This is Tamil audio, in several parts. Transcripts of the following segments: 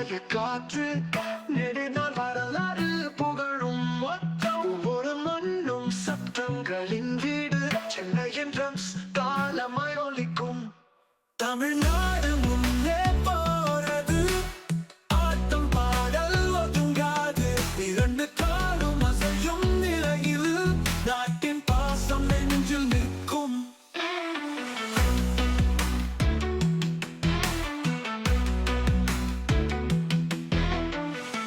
பழைய காற்று நெடுநாள் வரலாறு புகழும் ஒவ்வொரு மண்ணும் சப்தங்களின் வீடு சென்னையின் ட்ரம்ஸ் காலமாய் ஒலிக்கும் தமிழ்நாடு முன்னே போறது ஆட்டம் பாடல் ஒதுங்காது இரண்டு காலும் அசையும் நிலையில் நாட்டின் பாசம் நெஞ்சில் நிற்கும்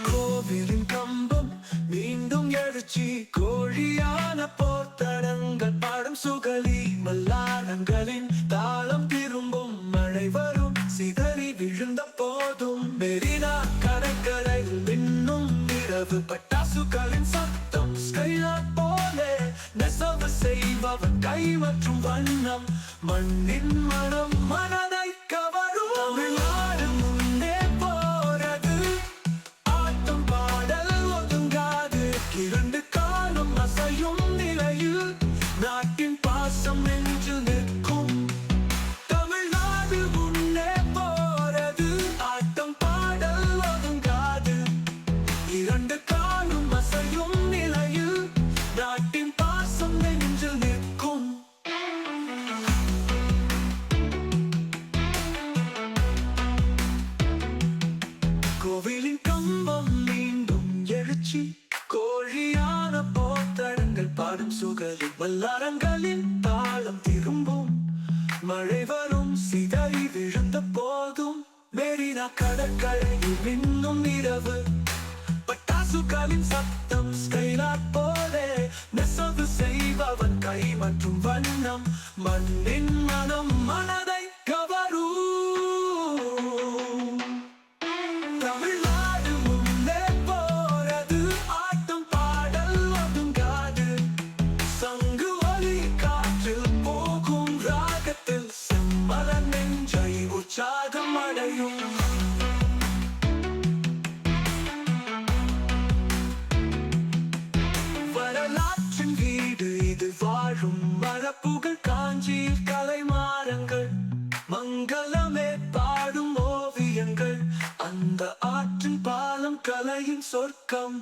கோவிலின் கம்பம் மீண்டும் எழுச்சி கோழியான போர்த்தடங்கள் பாடும் சுகலி மல்லானங்களின் தாளம் திரும்பும் மழை வரும் சிதறி விழுந்த போதும் மெரினா கடற்கரையில் மின்னும் இரவு பட்டாசுகளின் சத்தம் ஸ்கைலாட் போலே நெசவு செய்பவன் கை மற்றும் வண்ணம் மண்ணின் மனம் மனதை கவரும் தமிழ்நாடு முன்னே போறது ஆட்டம் பாடல் ஒதுங்காது இரண்டு காலும் அசையும் நிலையில் நாட்டின் பாசம் நெஞ்சில் நிற்கும் தமிழ்நாடு முன்னே போறது ஆட்டம் பாடல் ஒதுங்காது இரண்டு காலும் அசையும் நிலையில் நாட்டின் பாசம் நெஞ்சில் நிற்கும் கோவிலின் கம்பம் மீண்டும் எழுச்சி கோழியான போத்தடங்கள் பாடும் சுகலி வல்லாரங்களின் தாளம் திரும்பும் மழை வரும் சிதறி விழுந்த போதும் மெரினா கடற்கரையில் மின்னும் இரவு பட்டாசுகளின் சத்தம் ஸ்கைலாட் போலே நெசவு செய்பவன் கை மற்றும் வண்ணம் மண்ணின் மனம் மனதை கவரும் தமிழ்நாடு முன்னே போறது ஆட்டம் பாடல் ஒதுங்காது சங்கு ஒலி காற்றில் போகும் ராகத்தில் செம்மல நெஞ்சை உற்சாகம் அடையும் வரலாற்றின் வீடு இது வாழும் மரப்புகள் காஞ்சியில் கலைமாறங்கள் மங்களமே பாடும் ஓவியங்கள் அந்த ஆற்றின் பாலம் கலையின் சொர்க்கம்